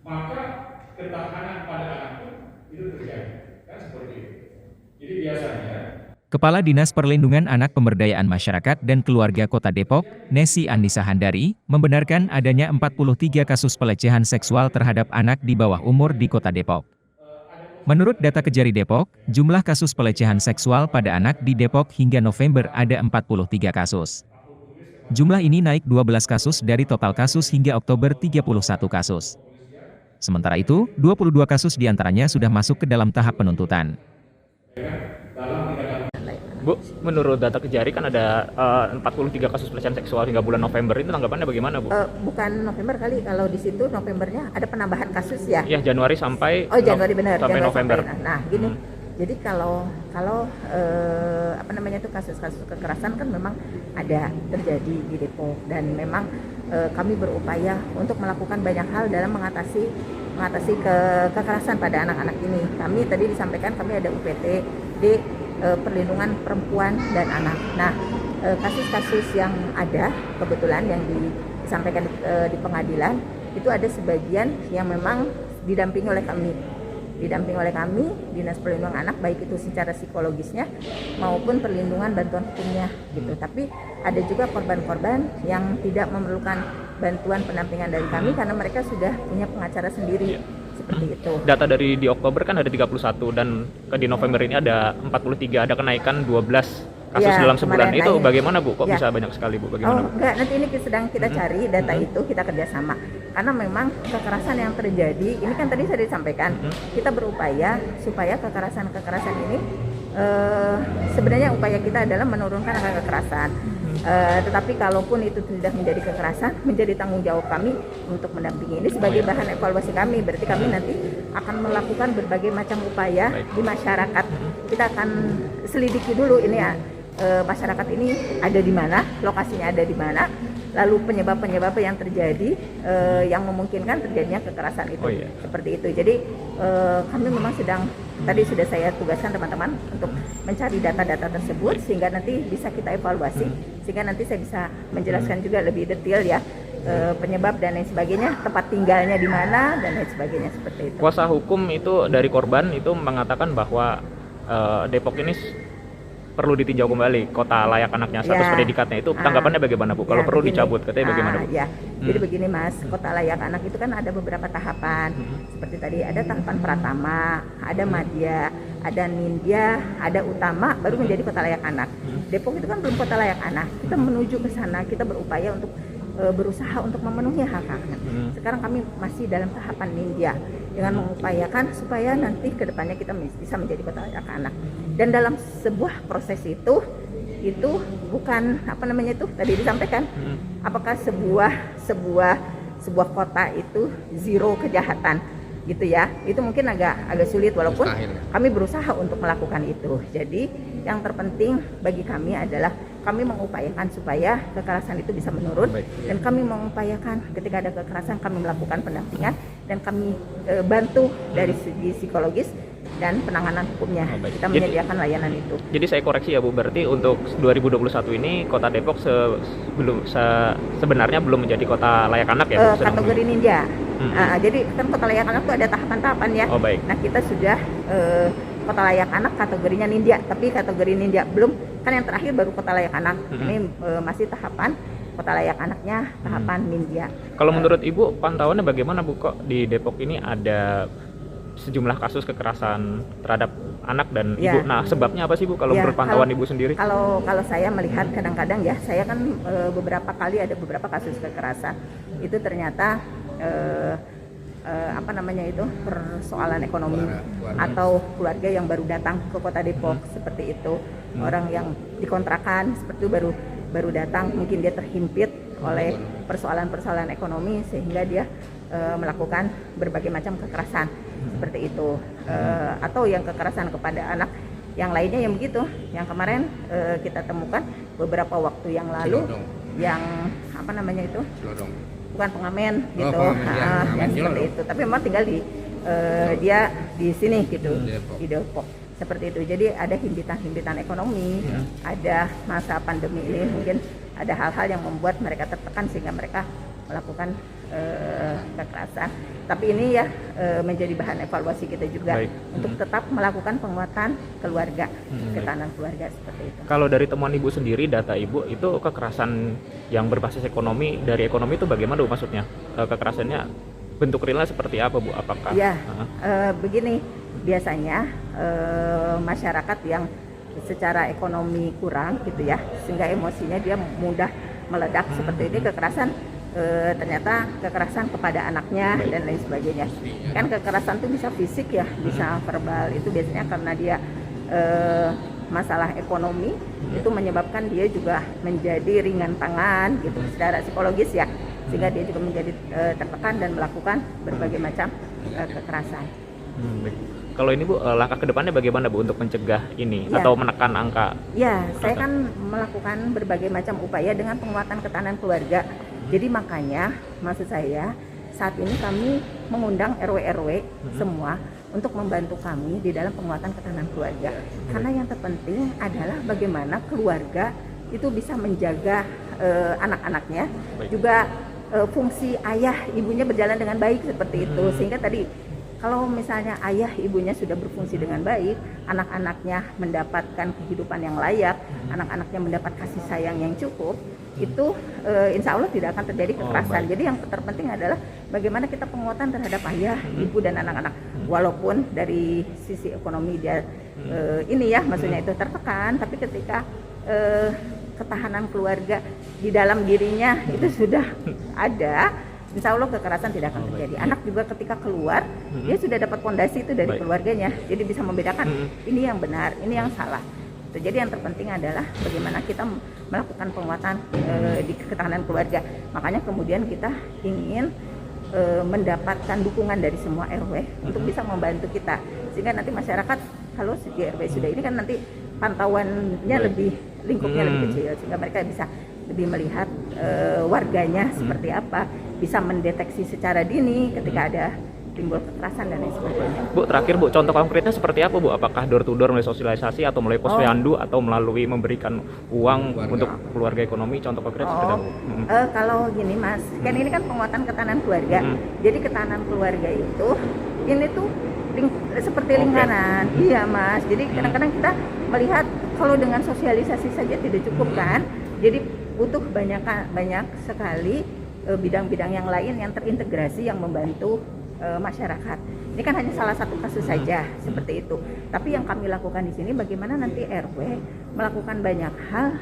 maka ketahanan pada anak pun itu terjadi, kan seperti itu. Jadi biasanya Kepala Dinas Perlindungan Anak Pemberdayaan Masyarakat dan Keluarga Kota Depok, Nesi Andisa Handari, membenarkan adanya 43 kasus pelecehan seksual terhadap anak di bawah umur di Kota Depok. Menurut data Kejari Depok, jumlah kasus pelecehan seksual pada anak di Depok hingga November ada 43 kasus. Jumlah ini naik 12 kasus dari total kasus hingga Oktober 31 kasus. Sementara itu, 22 kasus diantaranya sudah masuk ke dalam tahap penuntutan. Bu, menurut data Kejari kan ada 43 kasus pelecehan seksual hingga bulan November, itu tanggapannya bagaimana, Bu? Bukan November kali, kalau di situ Novembernya ada penambahan kasus ya. Iya, Januari sampai Januari benar, sampai Januari November. Nah, gini. Jadi kalau apa namanya itu kasus-kasus kekerasan kan memang ada terjadi di Depok, dan memang kami berupaya untuk melakukan banyak hal dalam mengatasi kekerasan pada anak-anak ini. Kami tadi disampaikan kami ada UPT di perlindungan perempuan dan anak. Nah, kasus-kasus yang ada kebetulan yang disampaikan di pengadilan itu ada sebagian yang memang didampingi oleh kami, Dinas Perlindungan Anak, baik itu secara psikologisnya maupun perlindungan bantuan hukumnya gitu. Tapi ada juga korban-korban yang tidak memerlukan bantuan pendampingan dari kami karena mereka sudah punya pengacara sendiri. Seperti itu. Data dari di Oktober kan ada 31 dan di November ini ada 43, ada kenaikan 12 kasus dalam sebulan. Itu bagaimana, Bu? Kok bisa banyak sekali, Bu? Bagaimana, Bu? Enggak, nanti ini sedang kita cari data itu, kita kerjasama. Karena memang kekerasan yang terjadi, ini kan tadi saya disampaikan, kita berupaya supaya kekerasan ini sebenarnya upaya kita adalah menurunkan angka kekerasan. Tetapi kalaupun itu tidak menjadi kekerasan, menjadi tanggung jawab kami untuk mendampingi. Ini sebagai bahan evaluasi kami, berarti kami nanti akan melakukan berbagai macam upaya di masyarakat. Kita akan selidiki dulu ini ya, masyarakat ini ada di mana, lokasinya ada di mana, lalu penyebab-penyebab yang terjadi yang memungkinkan terjadinya kekerasan itu. Seperti itu. Jadi kami memang tadi sudah saya tugaskan teman-teman untuk mencari data-data tersebut sehingga nanti bisa kita evaluasi, sehingga nanti saya bisa menjelaskan juga lebih detail ya penyebab dan lain sebagainya, tempat tinggalnya di mana dan lain sebagainya, seperti itu. Kuasa hukum itu dari korban itu mengatakan bahwa Depok ini perlu ditinjau kembali kota layak anaknya, status predikatnya itu. Tanggapannya bagaimana, Bu? Kalau perlu dicabut, katanya bagaimana, Bu? Jadi begini, Mas, kota layak anak itu kan ada beberapa tahapan. Seperti tadi ada tahapan pratama, ada madya, ada nindya, ada utama, baru menjadi kota layak anak. Depok itu kan belum kota layak anak. Kita menuju ke sana, kita berupaya untuk berusaha untuk memenuhi hak-hak anak. Sekarang kami masih dalam tahapan nindya dengan mengupayakan supaya nanti ke depannya kita bisa menjadi kota layak anak. Dan dalam sebuah proses itu bukan apa namanya itu tadi disampaikan, apakah sebuah kota itu zero kejahatan gitu ya, itu mungkin agak sulit, walaupun kami berusaha untuk melakukan itu. Jadi yang terpenting bagi kami adalah kami mengupayakan supaya kekerasan itu bisa menurun, dan kami mengupayakan ketika ada kekerasan kami melakukan pendampingan dan kami bantu dari segi psikologis dan penanganan hukumnya. Kita menyediakan layanan itu. Jadi saya koreksi ya, Bu, berarti untuk 2021 ini Kota Depok sebenarnya belum menjadi kota layak anak ya, Bu? Kategori ninja. Jadi kan kota layak anak itu ada tahapan-tahapan ya. Nah, kita sudah kota layak anak kategorinya ninja, tapi kategori ninja belum, kan yang terakhir baru kota layak anak. Ini masih tahapan kota layak anaknya, tahapan ninja. Kalau menurut Ibu, pantauannya bagaimana, Bu? Kok di Depok ini ada sejumlah kasus kekerasan terhadap anak dan ibu. Nah, sebabnya apa sih, Bu, kalau menurut pantauan Ibu sendiri? Kalau saya melihat kadang-kadang ya, saya kan beberapa kali ada beberapa kasus kekerasan. Itu ternyata persoalan ekonomi atau keluarga yang baru datang ke Kota Depok, seperti itu. Orang yang dikontrakan seperti itu baru datang, mungkin dia terhimpit oleh persoalan-persoalan ekonomi sehingga dia melakukan berbagai macam kekerasan seperti itu, atau yang kekerasan kepada anak yang lainnya yang begitu. Yang kemarin kita temukan beberapa waktu yang lalu yang bukan pengamen gitu, yang seperti itu, tapi memang tinggal dia di sini gitu, di Depok, seperti itu. Jadi ada himpitan ekonomi, ada masa pandemi ini mungkin ada hal-hal yang membuat mereka tertekan sehingga mereka melakukan kekerasan. Tapi ini ya menjadi bahan evaluasi kita juga. Baik. Untuk tetap melakukan penguatan keluarga, ketahanan keluarga seperti itu. Kalau dari temuan Ibu sendiri, data Ibu itu kekerasan yang berbasis ekonomi, dari ekonomi itu bagaimana Bu maksudnya? Kekerasannya bentuk realnya seperti apa Bu? Apakah? Ya, begini, biasanya masyarakat yang secara ekonomi kurang gitu ya, sehingga emosinya dia mudah meledak seperti ini, kekerasan ternyata kekerasan kepada anaknya dan lain sebagainya. Kan kekerasan itu bisa fisik ya, bisa verbal, itu biasanya karena dia masalah ekonomi itu menyebabkan dia juga menjadi ringan tangan gitu secara psikologis ya, sehingga dia juga menjadi tertekan dan melakukan berbagai macam kekerasan. Baik. Kalau ini Bu, langkah kedepannya bagaimana Bu untuk mencegah ini Ya. atau menekan angka? Ya, saya kan melakukan berbagai macam upaya dengan penguatan ketahanan keluarga. Jadi makanya maksud saya saat ini kami mengundang RW-RW semua untuk membantu kami di dalam penguatan ketahanan keluarga. Karena yang terpenting adalah bagaimana keluarga itu bisa menjaga anak-anaknya, juga fungsi ayah ibunya berjalan dengan baik seperti itu. Sehingga tadi kalau misalnya ayah ibunya sudah berfungsi dengan baik, anak-anaknya mendapatkan kehidupan yang layak, anak-anaknya mendapat kasih sayang yang cukup, itu insya Allah tidak akan terjadi kekerasan. Jadi yang terpenting adalah bagaimana kita penguatan terhadap ayah, ibu dan anak-anak. Walaupun dari sisi ekonomi dia ini ya, maksudnya itu tertekan, tapi ketika ketahanan keluarga di dalam dirinya itu sudah ada, insya Allah kekerasan tidak akan terjadi. Anak juga ketika keluar, dia sudah dapat fondasi itu dari keluarganya, jadi bisa membedakan ini yang benar, ini yang salah. Jadi yang terpenting adalah bagaimana kita melakukan penguatan di ketahanan keluarga. Makanya kemudian kita ingin mendapatkan dukungan dari semua RW untuk bisa membantu kita, sehingga nanti masyarakat kalau di RW sudah ini kan nanti pantauannya lebih, lingkupnya lebih kecil, sehingga mereka bisa lebih melihat warganya seperti apa, bisa mendeteksi secara dini ketika ada timbul kekerasan dan lain sebagainya. Bu, terakhir Bu, contoh konkretnya seperti apa Bu? Apakah door to door melalui sosialisasi atau melalui posyandu atau melalui memberikan uang untuk keluarga ekonomi? Contoh konkret seperti apa Bu? Kalau gini Mas, kan ini kan penguatan ketahanan keluarga. Jadi ketahanan keluarga itu ini tuh seperti lingkaran. Iya Mas. Jadi kadang-kadang kita melihat kalau dengan sosialisasi saja tidak cukup kan. Jadi butuh banyak sekali bidang-bidang yang lain yang terintegrasi yang membantu masyarakat. Ini kan hanya salah satu kasus saja seperti itu. Tapi yang kami lakukan di sini bagaimana nanti RW melakukan banyak hal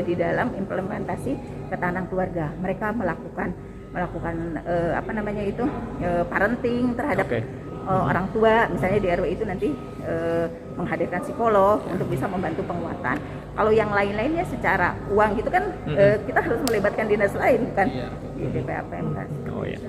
di dalam implementasi ketahanan keluarga. Mereka melakukan parenting terhadap orang tua, misalnya di RW itu nanti menghadirkan psikolog untuk bisa membantu penguatan. Kalau yang lain-lainnya secara uang gitu kan kita harus melibatkan dinas lain kan di DPAPM kan. Oh iya.